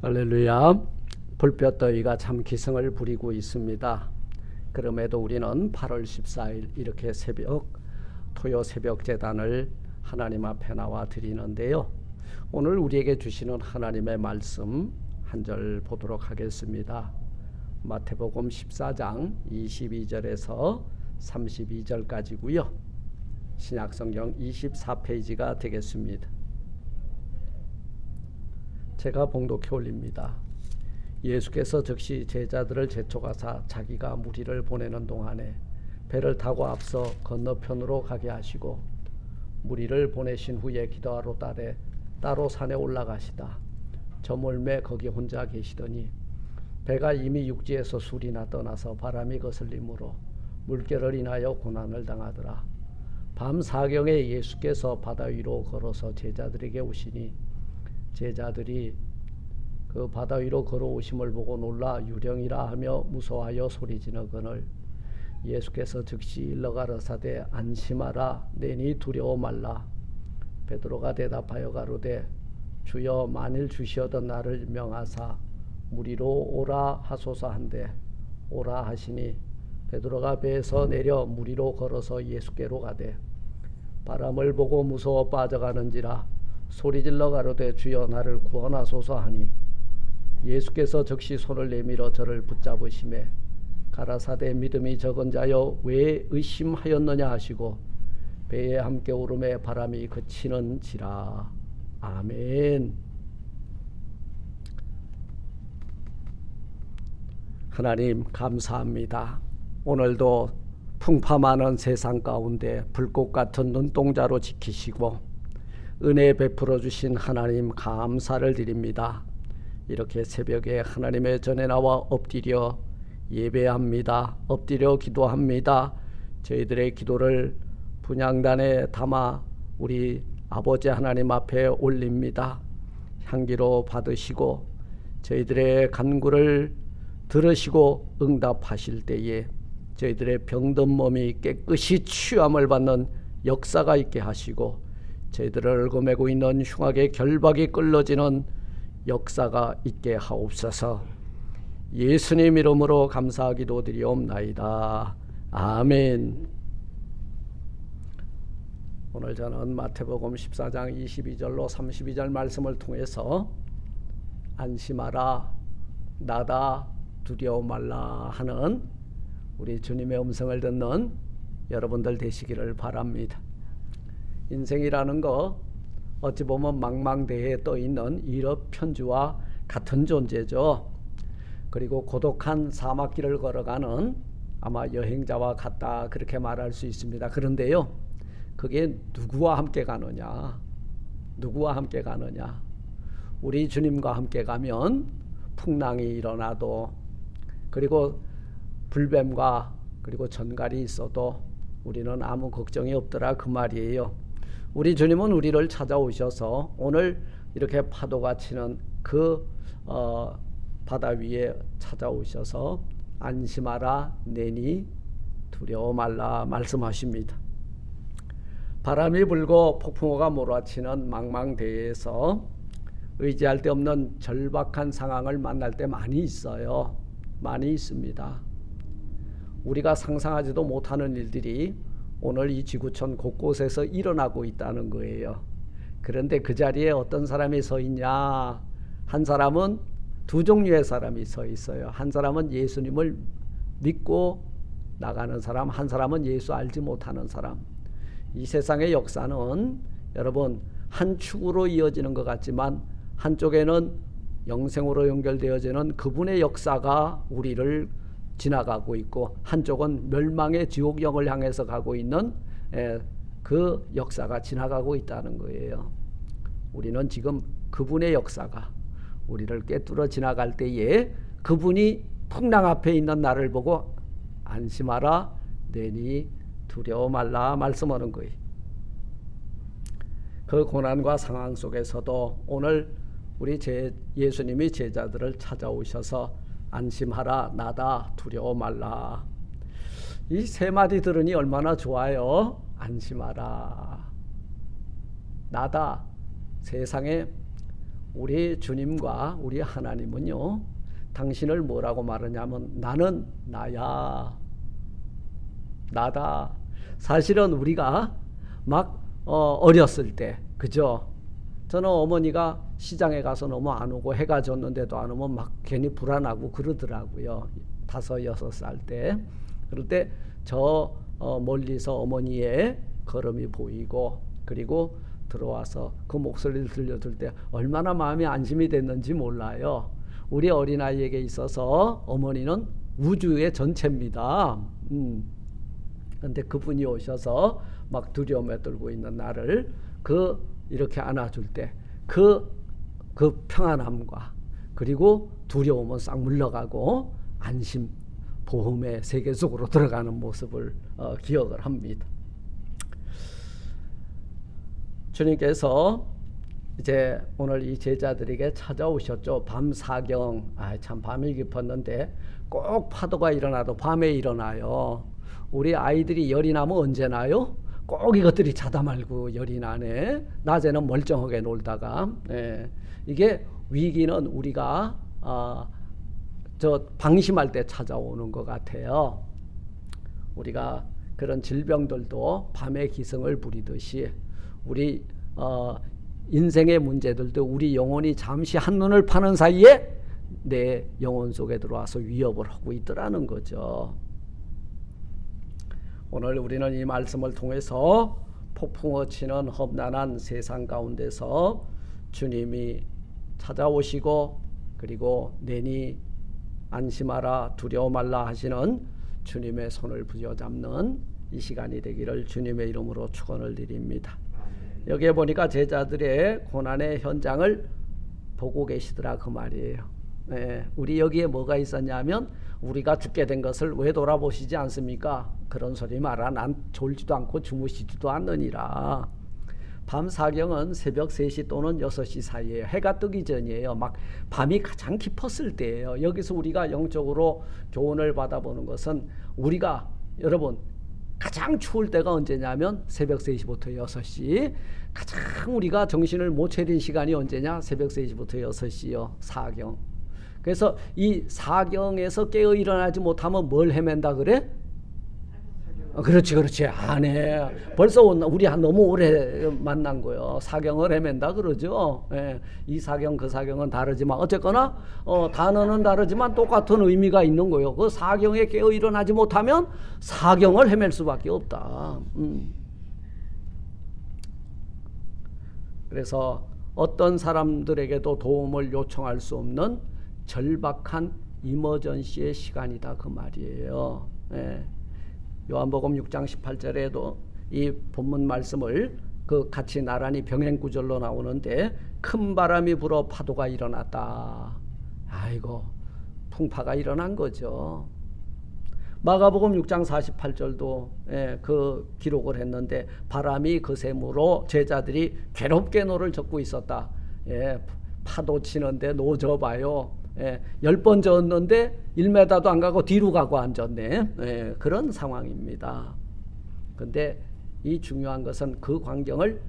할렐루야. 불볕더위가 참 기승을 부리고 있습니다. 그럼에도 우리는 8월 14일 이렇게 토요 새벽 제단을 하나님 앞에 나와 드리는데요. 오늘 우리에게 주시는 하나님의 말씀 한 절 보도록 하겠습니다. 마태복음 14장 22절에서 32절까지고요. 신약성경 24페이지가 되겠습니다. 제가 봉독해 올립니다. 예수께서 즉시 제자들을 재촉하사 자기가 무리를 보내는 동안에 배를 타고 앞서 건너편으로 가게 하시고 무리를 보내신 후에 기도하러 따로 산에 올라가시다. 저물매 거기 혼자 계시더니 배가 이미 육지에서 술이나 떠나서 바람이 거슬림으로 물결을 인하여 고난을 당하더라. 밤 사경에 예수께서 바다 위로 걸어서 제자들에게 오시니 제자들이 그 바다 위로 걸어오심을 보고 놀라 유령이라 하며 무서워하여 소리지르거늘 예수께서 즉시 일러 가라사대 안심하라 내니 두려워 말라. 베드로가 대답하여 가로되 주여 만일 주시어던 나를 명하사 무리로 오라 하소서 한데 오라 하시니 베드로가 배에서 내려 무리로 걸어서 예수께로 가되 바람을 보고 무서워 빠져가는지라 소리질러 가로되 주여 나를 구원하소서 하니 예수께서 즉시 손을 내밀어 저를 붙잡으시매 가라사대 믿음이 적은 자여 왜 의심하였느냐 하시고 배에 함께 오름에 바람이 그치는지라. 아멘. 하나님 감사합니다. 오늘도 풍파 많은 세상 가운데 불꽃 같은 눈동자로 지키시고 은혜 베풀어 주신 하나님 감사를 드립니다. 이렇게 새벽에 하나님의 전에 나와 엎드려 예배합니다. 엎드려 기도합니다. 저희들의 기도를 분향단에 담아 우리 아버지 하나님 앞에 올립니다. 향기로 받으시고 저희들의 간구를 들으시고 응답하실 때에 저희들의 병든 몸이 깨끗이 치유함을 받는 역사가 있게 하시고 저희들을 얽어매고 있는 흉악의 결박이 끌어지는 역사가 있게 하옵소서. 예수님 이름으로 감사하기도 드리옵나이다. 아멘. 오늘 저는 마태복음 14장 22절로 32절 말씀을 통해서 안심하라 나다 두려워 말라 하는 우리 주님의 음성을 듣는 여러분들 되시기를 바랍니다. 인생이라는 거 어찌 보면 망망대해에 떠있는 일업편주와 같은 존재죠. 그리고 고독한 사막길을 걸어가는 아마 여행자와 같다 그렇게 말할 수 있습니다. 그런데요, 그게 누구와 함께 가느냐? 누구와 함께 가느냐? 우리 주님과 함께 가면 풍랑이 일어나도 그리고 불뱀과 그리고 전갈이 있어도 우리는 아무 걱정이 없더라 그 말이에요. 우리 주님은 우리를 찾아오셔서 오늘 이렇게 파도가 치는 그 바다 위에 찾아오셔서 안심하라 내니 두려워 말라 말씀하십니다. 바람이 불고 폭풍우가 몰아치는 망망대해에서 의지할 데 없는 절박한 상황을 만날 때 많이 있어요. 많이 있습니다. 우리가 상상하지도 못하는 일들이 오늘 이 지구촌 곳곳에서 일어나고 있다는 거예요. 그런데 그 자리에 어떤 사람이 서 있냐? 한 사람은 두 종류의 사람이 서 있어요. 한 사람은 예수님을 믿고 나가는 사람, 한 사람은 예수 알지 못하는 사람. 이 세상의 역사는 여러분 한 축으로 이어지는 것 같지만 한쪽에는 영생으로 연결되어지는 그분의 역사가 우리를 지나가고 있고 한쪽은 멸망의 지옥령을 향해서 가고 있는 그 역사가 지나가고 있다는 거예요. 우리는 지금 그분의 역사가 우리를 꿰뚫어 지나갈 때에 그분이 풍랑 앞에 있는 나를 보고 안심하라 내니 두려워 말라 말씀하는 거예요. 그 고난과 상황 속에서도 오늘 우리 예수님이 제자들을 찾아오셔서 안심하라 나다 두려워 말라. 이 세 마디 들으니 얼마나 좋아요. 안심하라 나다. 세상에 우리 주님과 우리 하나님은요, 당신을 뭐라고 말하냐면 나는 나야, 나다. 사실은 우리가 막 어렸을 때, 그죠? 저는 어머니가 시장에 가서 너무 안 오고 해가 졌는데도 안 오면 막 괜히 불안하고 그러더라고요. 5, 6살 때. 그럴 때 저 멀리서 어머니의 걸음이 보이고, 그리고 들어와서 그 목소리를 들려줄 때 얼마나 마음이 안심이 됐는지 몰라요. 우리 어린아이에게 있어서 어머니는 우주의 전체입니다. 근데 그분이 오셔서 막 두려움에 떨고 있는 나를 이렇게 안아줄 때 그 평안함과 그리고 두려움은 싹 물러가고 안심, 보험의 세계 속으로 들어가는 모습을 기억을 합니다. 주님께서 이제 오늘 이 제자들에게 찾아오셨죠. 밤 사경, 참 밤이 깊었는데 꼭 파도가 일어나도 밤에 일어나요. 우리 아이들이 열이 나면 언제 나요? 꼭 이것들이 자다 말고 열이 나네. 낮에는 멀쩡하게 놀다가. 이게 위기는 우리가 방심할 때 찾아오는 것 같아요. 우리가 그런 질병들도 밤에 기승을 부리듯이 우리 인생의 문제들도 우리 영혼이 잠시 한눈을 파는 사이에 내 영혼 속에 들어와서 위협을 하고 있더라는 거죠. 오늘 우리는 이 말씀을 통해서 폭풍어 치는 험난한 세상 가운데서 주님이 찾아오시고 그리고 내니 안심하라 두려워 말라 하시는 주님의 손을 부여잡는 이 시간이 되기를 주님의 이름으로 축원을 드립니다. 여기에 보니까 제자들의 고난의 현장을 보고 계시더라 그 말이에요. 우리 여기에 뭐가 있었냐면 우리가 죽게 된 것을 왜 돌아보시지 않습니까? 그런 소리 마라. 난 졸지도 않고 주무시지도 않느니라. 밤 사경은 새벽 3시 또는 6시 사이에 해가 뜨기 전이에요. 막 밤이 가장 깊었을 때예요. 여기서 우리가 영적으로 교훈을 받아보는 것은 우리가 여러분 가장 추울 때가 언제냐면 새벽 3시부터 6시. 가장 우리가 정신을 못 차린 시간이 언제냐? 새벽 3시부터 6시요. 사경. 그래서 이 사경에서 깨어 일어나지 못하면 뭘 헤맨다 그래? 그렇지. 안 해. 벌써 우리 너무 오래 만난 거요. 사경을 헤맨다 그러죠. 이 사경 그 사경은 다르지만 어쨌거나 단어는 다르지만 똑같은 의미가 있는 거요. 그 사경에 깨어 일어나지 못하면 사경을 헤맬 수밖에 없다. 그래서 어떤 사람들에게도 도움을 요청할 수 없는 절박한 이머전시의 시간이다 그 말이에요. 요한복음 6장 18절에도 이 본문 말씀을 같이 나란히 병행구절로 나오는데 큰 바람이 불어 파도가 일어났다. 아이고 풍파가 일어난 거죠. 마가복음 6장 48절도 그 기록을 했는데 바람이 거셈으로 제자들이 괴롭게 노를 젓고 있었다. 파도 치는데 노져봐요. 10번 졌는데 1m도 안 가고 뒤로 가고 앉았네. 그런 상황입니다. 근데 이 중요한 것은 그 광경을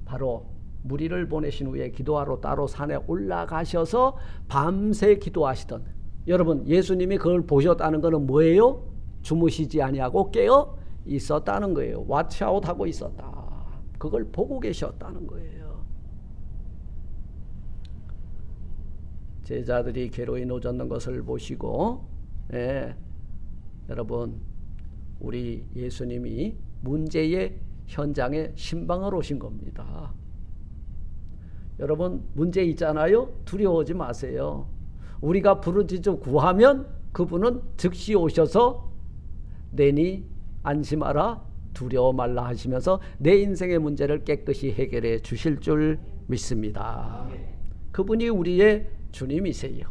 바로 무리를 보내신 후에 기도하러 따로 산에 올라가셔서 밤새 기도하시던 여러분 예수님이 그걸 보셨다는 것은 뭐예요? 주무시지 아니하고 깨어 있었다는 거예요. 왓치아웃 하고 있었다. 그걸 보고 계셨다는 거예요. 제자들이 괴로이 노젓는 것을 보시고 여러분 우리 예수님이 문제의 현장에 신방을 오신 겁니다. 여러분 문제 있잖아요. 두려워하지 마세요. 우리가 부르짖어 구하면 그분은 즉시 오셔서 내니 안심하라 두려워 말라 하시면서 내 인생의 문제를 깨끗이 해결해 주실 줄 믿습니다. 그분이 우리의 주님이세요.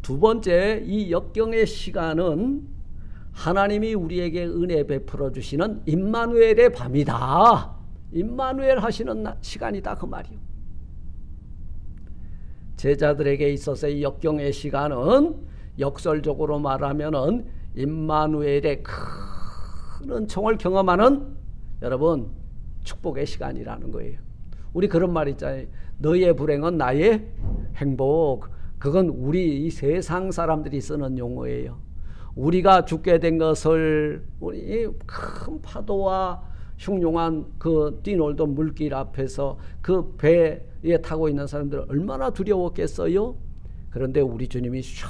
두 번째, 이 역경의 시간은 하나님이 우리에게 은혜 베풀어 주시는 임마누엘의 밤이다. 임마누엘 하시는 시간이다 그 말이요. 제자들에게 있어서 이 역경의 시간은 역설적으로 말하면은 임마누엘의 큰 은총을 경험하는 여러분 축복의 시간이라는 거예요. 우리 그런 말 있잖아요. 너의 불행은 나의 행복. 그건 우리 이 세상 사람들이 쓰는 용어예요. 우리가 죽게 된 것을 우리 큰 파도와 흉흉한 그 뛰놀던 물길 앞에서 그 배에 타고 있는 사람들은 얼마나 두려웠겠어요? 그런데 우리 주님이 샥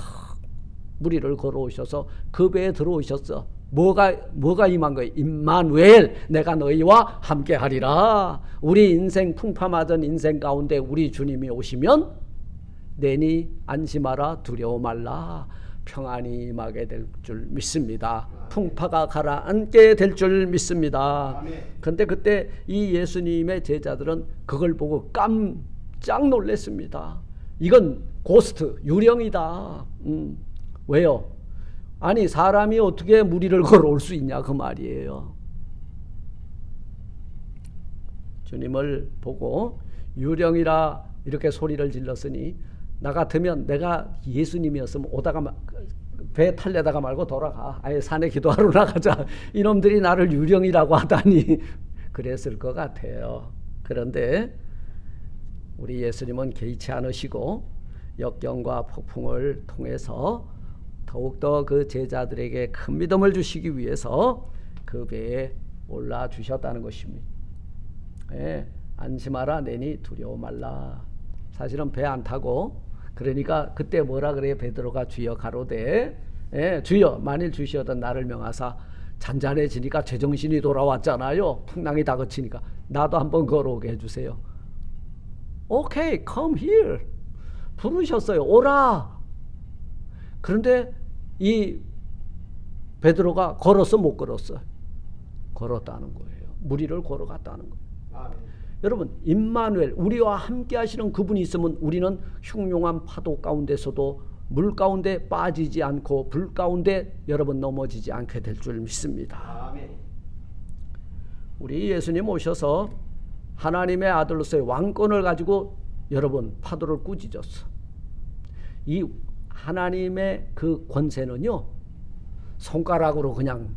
무리를 걸어오셔서 그 배에 들어오셨어. 뭐가 임한 거예요? 임마누엘, 내가 너희와 함께하리라. 우리 인생 풍파맞은 인생 가운데 우리 주님이 오시면 내니 안심하라, 두려워 말라, 평안이 임하게 될 줄 믿습니다. 풍파가 가라앉게 될 줄 믿습니다. 그런데 그때 이 예수님의 제자들은 그걸 보고 깜짝 놀랐습니다. 이건 고스트, 유령이다. 왜요? 아니 사람이 어떻게 무리를 걸어올 수 있냐 그 말이에요. 주님을 보고 유령이라 이렇게 소리를 질렀으니 나 같으면 내가 예수님이었으면 오다가 배 탈려다가 말고 돌아가. 아예 산에 기도하러 나가자. 이놈들이 나를 유령이라고 하다니 그랬을 것 같아요. 그런데 우리 예수님은 개의치 않으시고 역경과 폭풍을 통해서 더욱더 그 제자들에게 큰 믿음을 주시기 위해서 그 배에 올라주셨다는 것입니다. 예, 안심하라, 내니 두려워 말라. 사실은 배 안 타고, 그러니까 그때 뭐라 그래요? 베드로가 주여 가로되, 예, 주여 만일 주시어던 나를 명하사. 잔잔해지니까 제정신이 돌아왔잖아요. 풍랑이 다그치니까 나도 한번 걸어오게 해주세요. 오케이, come here. 부르셨어요. 오라. 그런데 이 베드로가 걸었어, 못 걸었어? 걸었다는 거예요. 무리를 걸어갔다는 거예요. 아멘. 여러분, 임마누엘, 우리와 함께 하시는 그분이 있으면 우리는 흉흉한 파도 가운데서도 물 가운데 빠지지 않고 불 가운데 여러분 넘어지지 않게 될 줄 믿습니다. 아멘. 우리 예수님 오셔서 하나님의 아들로서의 왕권을 가지고 여러분 파도를 꾸짖었어. 이 하나님의 그 권세는요, 손가락으로 그냥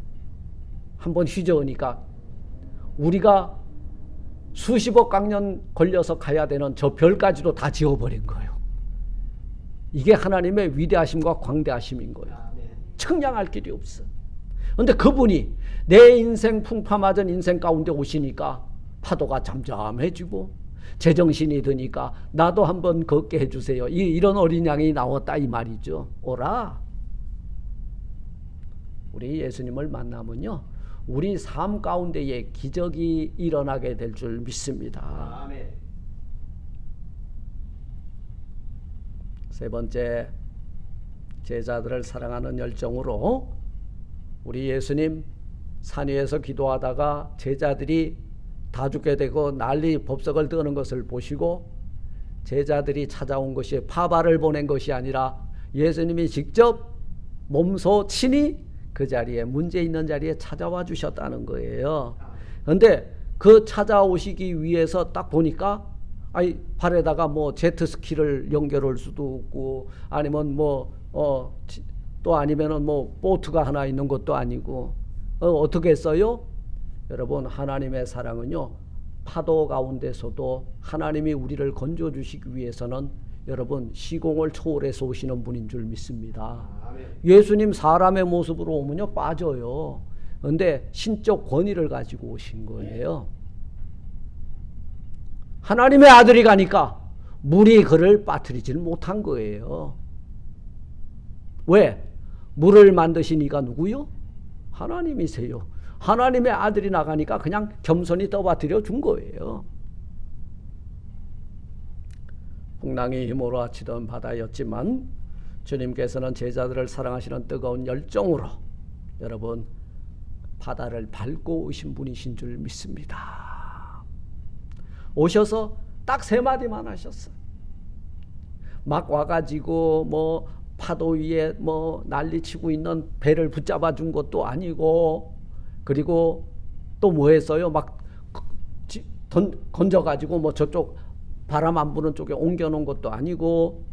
한번 휘저으니까 우리가 수십억 강년 걸려서 가야 되는 저 별까지도 다 지워버린 거예요. 이게 하나님의 위대하심과 광대하심인 거예요. 측량할 길이 없어. 그런데 그분이 내 인생 풍파맞은 인생 가운데 오시니까 파도가 잠잠해지고 제정신이 드니까 나도 한번 걷게 해주세요. 이런 어린 양이 나왔다 이 말이죠. 오라. 우리 예수님을 만나면요, 우리 삶 가운데에 기적이 일어나게 될 줄 믿습니다. 아멘. 세 번째, 제자들을 사랑하는 열정으로 우리 예수님 산 위에서 기도하다가 제자들이 다 죽게 되고 난리 법석을 뜨는 것을 보시고 제자들이 찾아온 것이 파바를 보낸 것이 아니라 예수님이 직접 몸소 친히 그 자리에, 문제 있는 자리에 찾아와 주셨다는 거예요. 그런데 그 찾아오시기 위해서 딱 보니까 발에다가 뭐 제트스키를 연결할 수도 없고 아니면 또 아니면은 뭐 보트가 하나 있는 것도 아니고 어떻게 했어요? 여러분, 하나님의 사랑은요, 파도 가운데서도 하나님이 우리를 건져주시기 위해서는 여러분 시공을 초월해서 오시는 분인 줄 믿습니다. 아멘. 예수님 사람의 모습으로 오면요 빠져요. 그런데 신적 권위를 가지고 오신 거예요. 하나님의 아들이 가니까 물이 그를 빠뜨리질 못한 거예요. 왜? 물을 만드신 이가 누구요? 하나님이세요. 하나님의 아들이 나가니까 그냥 겸손히 떠받들여 준 거예요. 풍랑이 휘몰아치던 바다였지만 주님께서는 제자들을 사랑하시는 뜨거운 열정으로 여러분 바다를 밟고 오신 분이신 줄 믿습니다. 오셔서 딱 세 마디만 하셨어요. 막 와가지고 파도 위에 난리치고 있는 배를 붙잡아 준 것도 아니고, 그리고 또 뭐 했어요? 막 건져가지고 저쪽 바람 안 부는 쪽에 옮겨놓은 것도 아니고,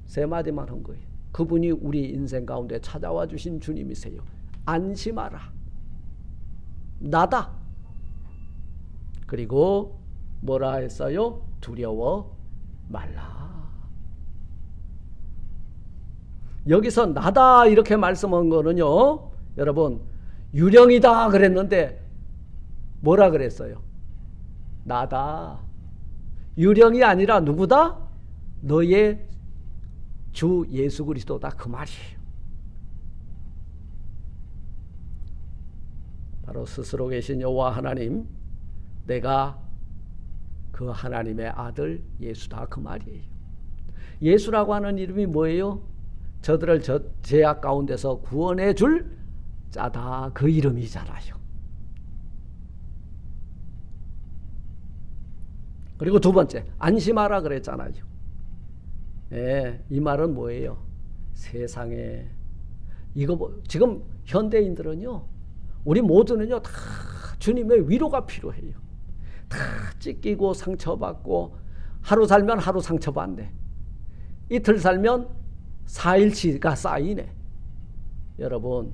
세 마디만 한 거예요. 그분이 우리 인생 가운데 찾아와 주신 주님이세요. 안심하라. 나다. 그리고 뭐라 했어요? 두려워 말라. 여기서 나다 이렇게 말씀한 거는요, 여러분 유령이다 그랬는데 뭐라 그랬어요? 나다. 유령이 아니라 누구다? 너의 주 예수 그리스도다 그 말이에요. 바로 스스로 계신 여호와 하나님, 내가 그 하나님의 아들 예수다 그 말이에요. 예수라고 하는 이름이 뭐예요? 저들을 죄악 가운데서 구원해 줄 자다 그 이름이잖아요. 그리고 두 번째, 안심하라 그랬잖아요. 네, 이 말은 뭐예요? 세상에 이거 지금 현대인들은요, 우리 모두는요 다 주님의 위로가 필요해요. 다 찢기고 상처받고, 하루 살면 하루 상처받네, 이틀 살면 4일치가 쌓이네. 여러분,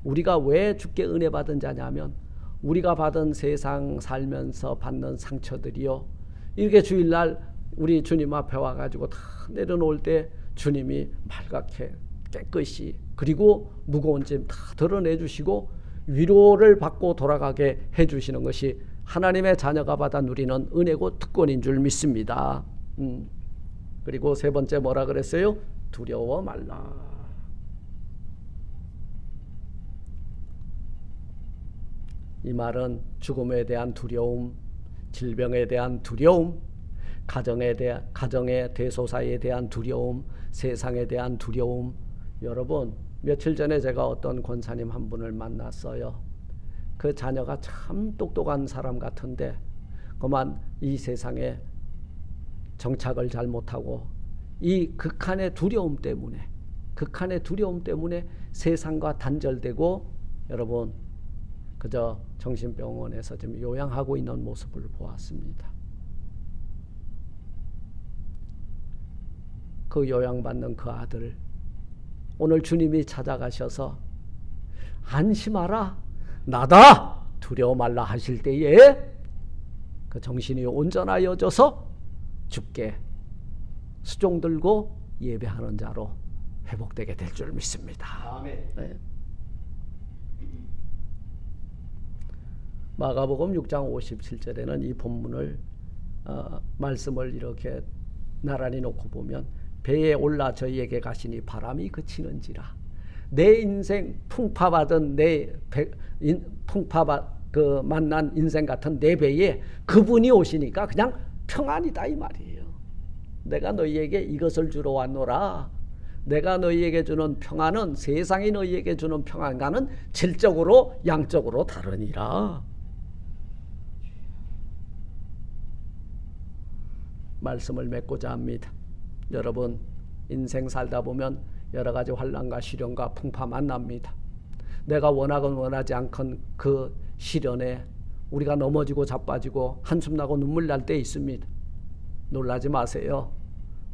우리가 왜 주께 은혜 받은 자냐면 우리가 받은 세상 살면서 받는 상처들이요, 이렇게 주일날 우리 주님 앞에 와가지고 다 내려놓을 때 주님이 맑게 깨끗이, 그리고 무거운 짐 다 덜어내 주시고 위로를 받고 돌아가게 해주시는 것이 하나님의 자녀가 받아 누리는 은혜고 특권인 줄 믿습니다. 그리고 세 번째 뭐라 그랬어요? 두려워 말라. 이 말은 죽음에 대한 두려움, 질병에 대한 두려움, 가정의 대소사에 대한 두려움, 세상에 대한 두려움. 여러분, 며칠 전에 제가 어떤 권사님 한 분을 만났어요. 그 자녀가 참 똑똑한 사람 같은데 그만 이 세상에 정착을 잘 못하고 이 극한의 두려움 때문에 세상과 단절되고, 여러분 그저 정신병원에서 지금 요양하고 있는 모습을 보았습니다. 그 요양받는 그 아들, 오늘 주님이 찾아가셔서 안심하라, 나다, 두려워 말라 하실 때에 그 정신이 온전하여져서 주께 수종 들고 예배하는 자로 회복되게 될 줄 믿습니다. 아멘. 네. 마가복음 6장 57절에는 이 본문을 말씀을 이렇게 나란히 놓고 보면, 배에 올라 저희에게 가시니 바람이 그치는지라. 내 인생 풍파받은 그 만난 인생 같은 내 배에 그분이 오시니까 그냥 평안이다 이 말이에요. 내가 너희에게 이것을 주러 왔노라. 내가 너희에게 주는 평안은 세상이 너희에게 주는 평안과는 질적으로 양적으로 다르니라. 말씀을 맺고자 합니다. 여러분, 인생 살다 보면 여러 가지 환난과 시련과 풍파 만납니다. 내가 원하건 원하지 않건 그 시련에 우리가 넘어지고 자빠지고 한숨 나고 눈물 날 때 있습니다. 놀라지 마세요.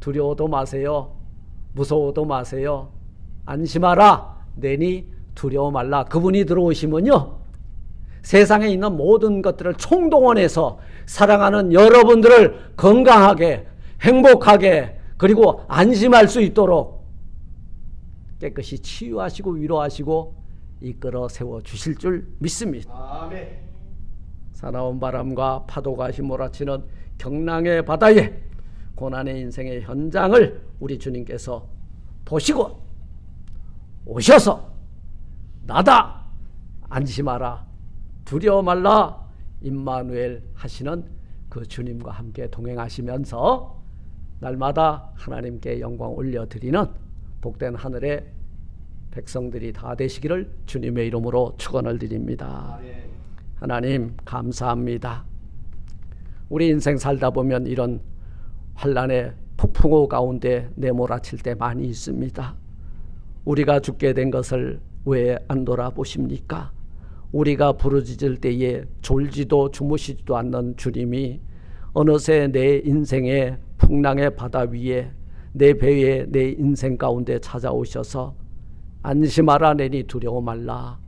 두려워도 마세요. 무서워도 마세요. 안심하라. 내니 두려워 말라. 그분이 들어오시면요, 세상에 있는 모든 것들을 총동원해서 사랑하는 여러분들을 건강하게, 행복하게, 그리고 안심할 수 있도록 깨끗이 치유하시고 위로하시고 이끌어 세워주실 줄 믿습니다. 아멘. 사나운 바람과 파도가 휘몰아치는 경랑의 바다에 고난의 인생의 현장을 우리 주님께서 보시고 오셔서 나다, 안심하라, 두려워 말라, 임마누엘 하시는 그 주님과 함께 동행하시면서 날마다 하나님께 영광 올려드리는 복된 하늘의 백성들이 다 되시기를 주님의 이름으로 축원을 드립니다. 하나님 감사합니다. 우리 인생 살다 보면 이런 환난의 폭풍우 가운데 내몰아칠 때 많이 있습니다. 우리가 죽게 된 것을 왜 안 돌아보십니까? 우리가 부르짖을 때에 졸지도 주무시지도 않는 주님이 어느새 내 인생의 풍랑의 바다 위에, 내 배에, 내 인생 가운데 찾아오셔서 안심하라, 내니 두려워 말라,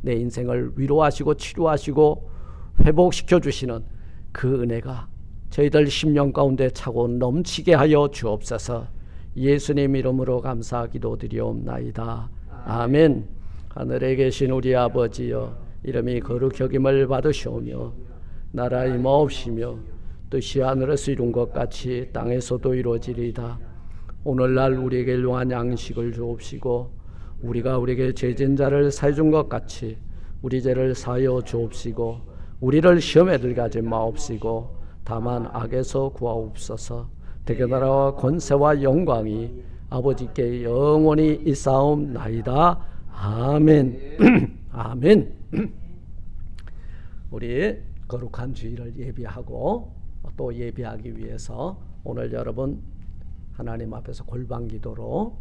내 인생을 위로하시고 치료하시고 회복시켜 주시는 그 은혜가 저희들 심령 가운데 차고 넘치게 하여 주옵소서. 예수님 이름으로 감사 기도드리옵나이다. 아멘. 하늘에 계신 우리 아버지여, 이름이 거룩히 여김을 받으시오며 나라의 마옵시며 뜻이 하늘에서 이룬 것 같이 땅에서도 이루어지리이다. 오늘날 우리에게 일용할 양식을 주옵시고 우리가 우리에게 죄진 자를 사해준 것 같이 우리 죄를 사하여 주옵시고 우리를 시험에 들게 하지 마옵시고 다만 악에서 구하옵소서. 대개 나라와 권세와 영광이 아버지께 영원히 있사옵나이다. 아멘. 아멘. 우리 거룩한 주일을 예비하고 또 예비하기 위해서 오늘 여러분 하나님 앞에서 골방기도로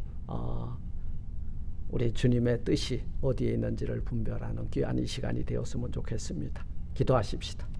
우리 주님의 뜻이 어디에 있는지를 분별하는 귀한 이 시간이 되었으면 좋겠습니다. 기도하십시다.